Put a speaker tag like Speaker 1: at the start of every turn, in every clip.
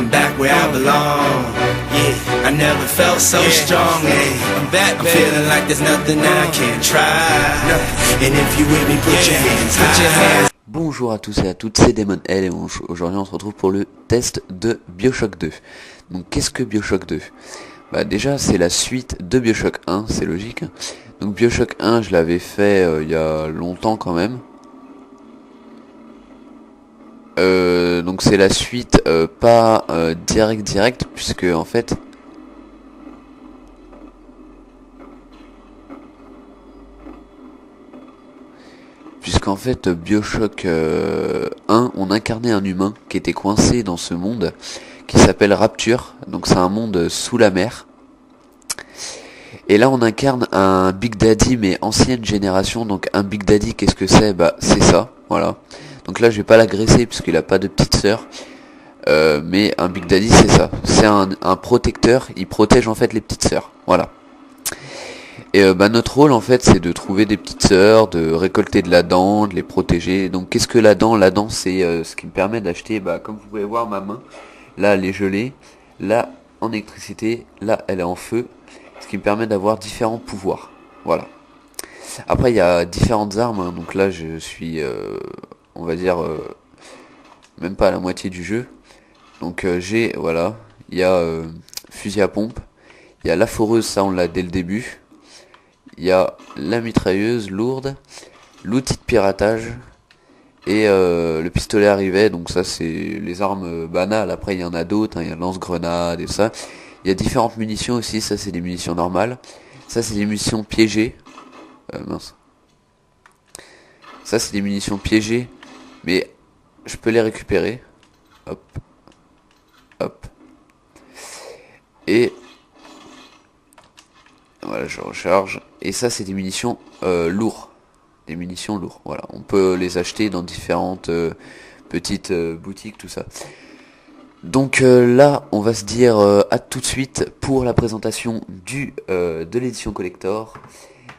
Speaker 1: I'm back where I belong. Yeah, I never felt so strong. Hey, I'm back, I'm feeling like there's nothing I can't try. And if you with me, put your hands high.
Speaker 2: Bonjour à tous et à toutes, c'est Damon L et aujourd'hui on se retrouve pour le test de Bioshock 2. Donc qu'est-ce que Bioshock 2 ? Bah déjà c'est la suite de Bioshock 1, c'est logique. Donc Bioshock 1 je l'avais fait il y a longtemps quand même. Donc c'est la suite pas direct puisque en fait Bioshock 1 on incarnait un humain qui était coincé dans ce monde qui s'appelle Rapture, donc c'est un monde sous la mer. Et là on incarne un Big Daddy mais ancienne génération. Donc un Big Daddy qu'est-ce que c'est ? Bah c'est ça, voilà. Donc là je vais pas l'agresser puisqu'il a pas de petite sœur. Mais un Big Daddy c'est ça. C'est un protecteur, il protège en fait les petites sœurs, voilà. Et notre rôle en fait c'est de trouver des petites sœurs, de récolter de la dent, de les protéger. Donc qu'est-ce que la dent ? La dent c'est ce qui me permet d'acheter, comme vous pouvez voir ma main, là elle est gelée, là en électricité, là elle est en feu. Ce qui me permet d'avoir différents pouvoirs, voilà. Après il y a différentes armes, hein. Donc là je suis, on va dire, même pas à la moitié du jeu. Donc j'ai, voilà, il y a fusil à pompe, il y a la foreuse, ça on l'a dès le début. Il y a la mitrailleuse lourde, l'outil de piratage et le pistolet à rivet. Donc ça c'est les armes banales. Après il y en a d'autres, hein. Il y a lance-grenades et ça. Il y a différentes munitions aussi, ça c'est des munitions normales. Ça c'est des munitions piégées. Ça c'est des munitions piégées, mais je peux les récupérer. Hop. Hop. Et voilà, je recharge. Et ça c'est des munitions lourdes. Des munitions lourdes, voilà. On peut les acheter dans différentes petites boutiques, tout ça. Donc là, on va se dire à tout de suite pour la présentation de l'édition collector.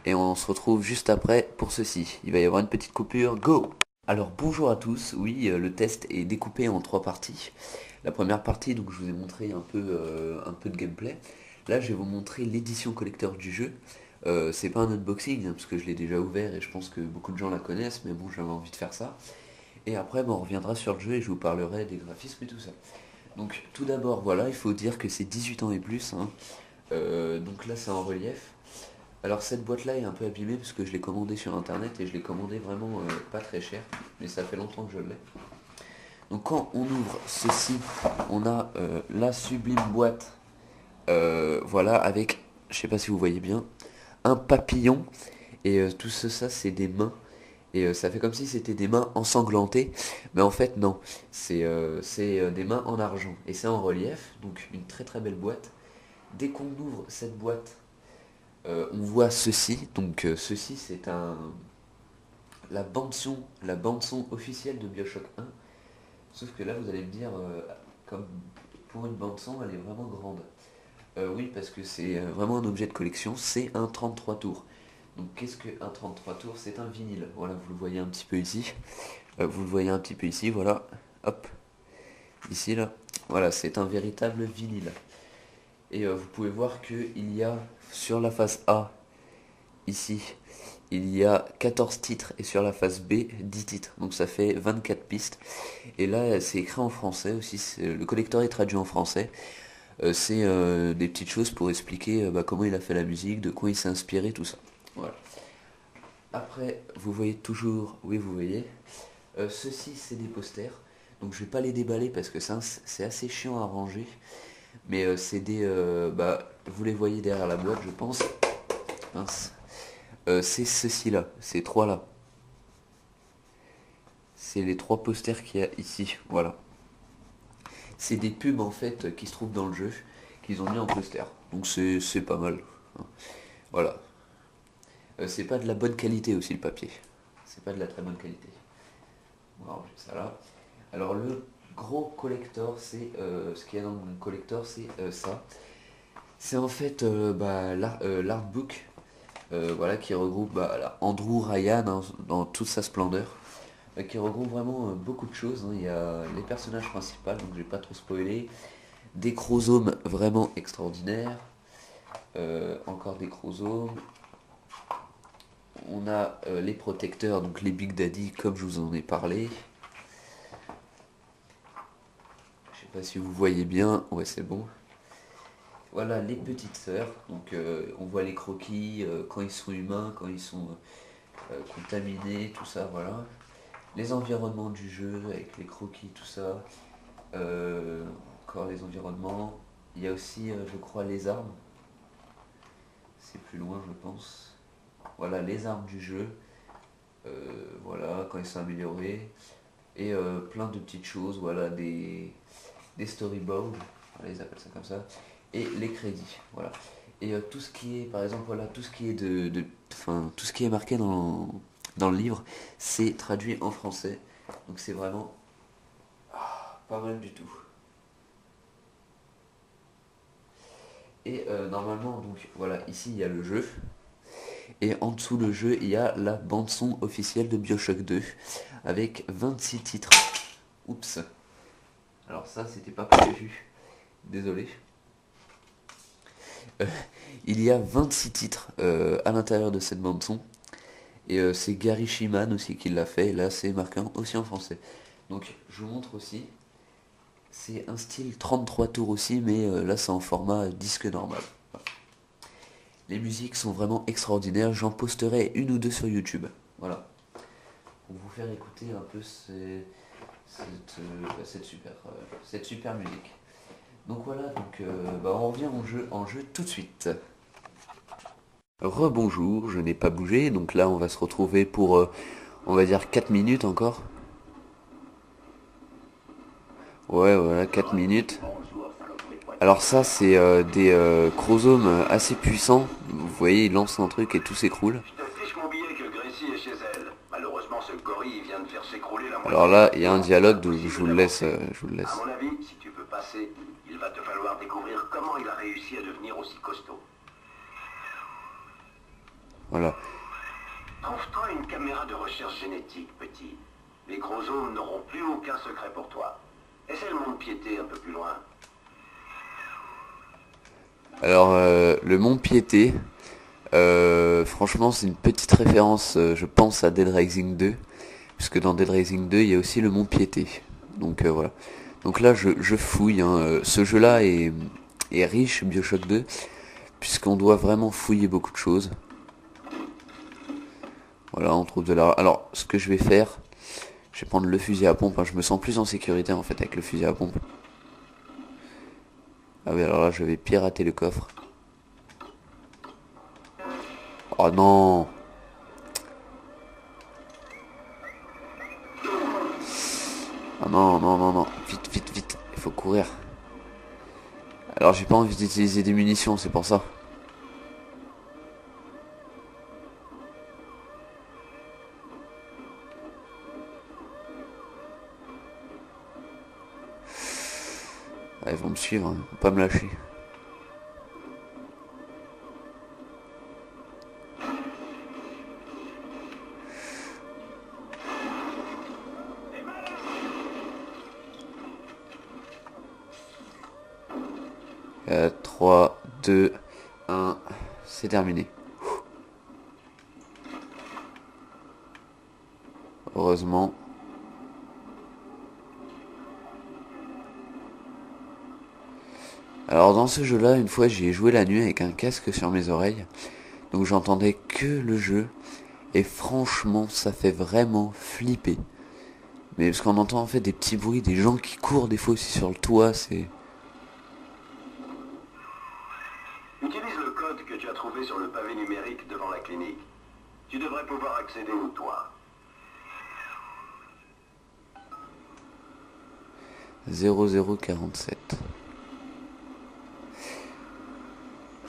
Speaker 2: Et on se retrouve juste après pour ceci. Il va y avoir une petite coupure, go! Alors bonjour à tous, oui, le test est découpé en 3 parties. La première partie, donc je vous ai montré un peu de gameplay. Là, je vais vous montrer l'édition collector du jeu. C'est pas un unboxing, hein, parce que je l'ai déjà ouvert et je pense que beaucoup de gens la connaissent, mais bon, j'avais envie de faire ça. Et après, on reviendra sur le jeu et je vous parlerai des graphismes et tout ça. Donc tout d'abord, voilà, il faut dire que c'est 18 ans et plus, hein. Donc là c'est en relief. Alors cette boîte là est un peu abîmée parce que je l'ai commandée sur internet et je l'ai commandé vraiment pas très cher, mais ça fait longtemps que je l'ai. Donc quand on ouvre ceci, on a la sublime boîte, voilà, avec, je sais pas si vous voyez bien, un papillon, et tout ça c'est des mains. Et ça fait comme si c'était des mains ensanglantées, mais en fait non, c'est des mains en argent, et c'est en relief, donc une très très belle boîte. Dès qu'on ouvre cette boîte, on voit ceci, donc ceci c'est la bande son officielle de Bioshock 1, sauf que là vous allez me dire, comme pour une bande son elle est vraiment grande. Oui, parce que c'est vraiment un objet de collection, c'est un 33 tours. Donc qu'est-ce qu'un 33 tours ? C'est un vinyle, voilà, vous le voyez un petit peu ici. Voilà, hop, ici là, voilà, c'est un véritable vinyle. Et vous pouvez voir qu'il y a sur la face A, ici, il y a 14 titres, et sur la face B, 10 titres, donc ça fait 24 pistes. Et là, c'est écrit en français aussi, le collector est traduit en français. C'est des petites choses pour expliquer comment il a fait la musique, de quoi il s'est inspiré, tout ça. Voilà. Après, vous voyez toujours, oui vous voyez, ceci c'est des posters, donc je vais pas les déballer parce que c'est assez chiant à ranger, mais c'est des, vous les voyez derrière la boîte je pense, mince, c'est ceci là, ces trois là, c'est les 3 posters qu'il y a ici, voilà. C'est des pubs en fait qui se trouvent dans le jeu, qu'ils ont mis en poster, donc c'est pas mal, hein. Voilà. C'est pas de la bonne qualité aussi le papier. C'est pas de la très bonne qualité. On va ranger ça là. Alors le gros collector, c'est ce qu'il y a dans le collector, c'est ça. C'est en fait l'artbook, voilà, qui regroupe Andrew Ryan, hein, dans toute sa splendeur. qui regroupe vraiment beaucoup de choses, hein. Il y a les personnages principaux, donc je vais pas trop spoiler, des chromosomes vraiment extraordinaires, encore des chromosomes, on a les protecteurs, donc les Big Daddy comme je vous en ai parlé. Je sais pas si vous voyez bien, ouais c'est bon. Voilà les petites sœurs, donc on voit les croquis quand ils sont humains, quand ils sont contaminés, tout ça, voilà. Les environnements du jeu avec les croquis, tout ça. Encore les environnements. Il y a aussi, je crois, les armes. C'est plus loin, je pense. Voilà les armes du jeu. Voilà, quand ils sont améliorés. Et plein de petites choses, voilà, des storyboards, voilà, ils appellent ça comme ça. Et les crédits, voilà. Et tout ce qui est, par exemple, voilà, tout ce qui est tout ce qui est marqué dans le livre, c'est traduit en français. Donc c'est vraiment pas mal du tout. Et normalement, donc voilà, ici il y a le jeu. Et en dessous le jeu, il y a la bande son officielle de BioShock 2 avec 26 titres. Oups. Alors ça, c'était pas prévu. Désolé. Il y a 26 titres à l'intérieur de cette bande son. Et c'est Gary Shiman aussi qui l'a fait. Et là, c'est marqué aussi en français. Donc, je vous montre aussi. C'est un style 33 tours aussi, mais là, c'est en format disque normal. Voilà. Les musiques sont vraiment extraordinaires. J'en posterai une ou deux sur YouTube. Voilà. Pour vous faire écouter un peu cette super musique. Donc voilà, donc on revient en jeu tout de suite. Rebonjour, je n'ai pas bougé, donc là on va se retrouver pour, on va dire 4 minutes encore. Ouais, voilà, 4 minutes. Alors ça, c'est des chromosomes assez puissants. Vous voyez, il lance un truc et tout s'écroule. Alors là, il y a un dialogue, donc je vous le laisse.
Speaker 3: À mon avis, si tu veux passer, il va te falloir découvrir comment il a réussi à devenir aussi costaud.
Speaker 2: Voilà.
Speaker 3: Trouve-toi une caméra de recherche génétique, petit. Les chromosomes n'auront plus aucun secret pour toi. Essaie le mont-de-piété un peu plus loin.
Speaker 2: Alors, le Mont Piété, franchement, c'est une petite référence, je pense, à Dead Rising 2. Puisque dans Dead Rising 2, il y a aussi le Mont Piété. Donc voilà. Donc là, je fouille. Hein. Ce jeu-là est riche, BioShock 2, puisqu'on doit vraiment fouiller beaucoup de choses. Voilà, on trouve de la... Alors, ce que je vais faire, je vais prendre le fusil à pompe. Hein. Je me sens plus en sécurité, en fait, avec le fusil à pompe. Ah oui, alors là, je vais pirater le coffre. Oh non! Ah non, non, non, non. Vite, vite, vite. Il faut courir. Alors j'ai pas envie d'utiliser des munitions, c'est pour ça. Ah, ils vont me suivre, hein. Ils vont pas me lâcher. Euh, 3, 2, 1, c'est terminé. Heureusement. Alors dans ce jeu-là, une fois j'y ai joué la nuit avec un casque sur mes oreilles. Donc j'entendais que le jeu. Et franchement, ça fait vraiment flipper. Mais parce qu'on entend en fait des petits bruits, des gens qui courent des fois aussi sur le toit, c'est...
Speaker 3: Utilise le code que tu as trouvé sur le pavé numérique devant la clinique. Tu devrais pouvoir accéder au toit.
Speaker 2: 0047.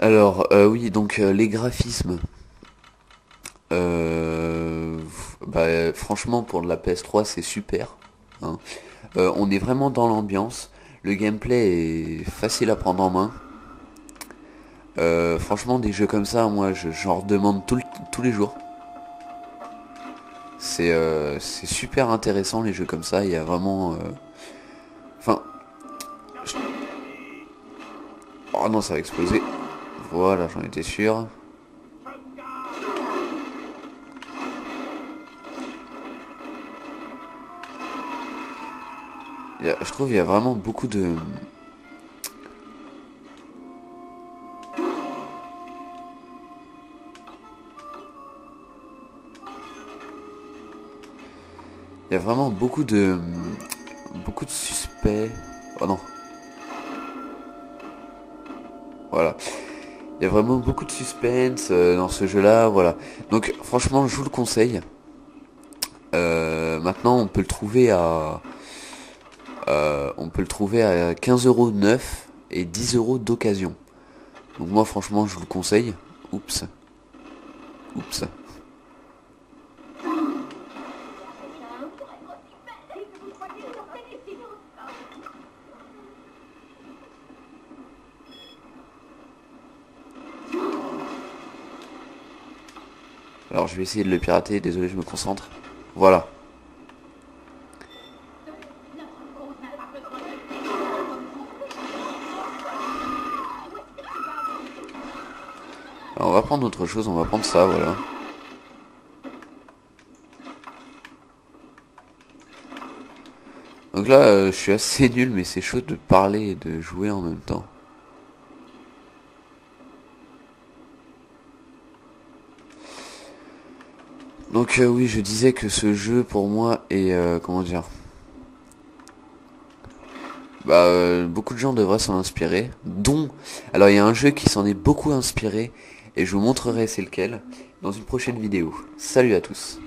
Speaker 2: Alors, oui, donc les graphismes. Franchement, pour la PS3, c'est super. Hein. On est vraiment dans l'ambiance. Le gameplay est facile à prendre en main. Franchement, des jeux comme ça, moi, j'en redemande tous les jours. C'est super intéressant les jeux comme ça, il y a vraiment... Enfin... Oh non, ça va exploser. Voilà, j'en étais sûr. Je trouve il y a vraiment beaucoup de... Il y a vraiment beaucoup de suspects. Oh non. Voilà. Il y a vraiment beaucoup de suspense dans ce jeu-là, voilà. Donc franchement, je vous le conseille. Maintenant, on peut le trouver à 15€ neuf et 10€ d'occasion. Donc moi, franchement, je vous le conseille. Oups. Oups. Alors je vais essayer de le pirater, désolé, je me concentre. Voilà. Alors on va prendre autre chose, on va prendre ça, voilà. Donc là, je suis assez nul, mais c'est chaud de parler et de jouer en même temps. Donc oui, je disais que ce jeu pour moi est comment dire, beaucoup de gens devraient s'en inspirer, dont alors il y a un jeu qui s'en est beaucoup inspiré et je vous montrerai c'est lequel dans une prochaine vidéo. Salut à tous.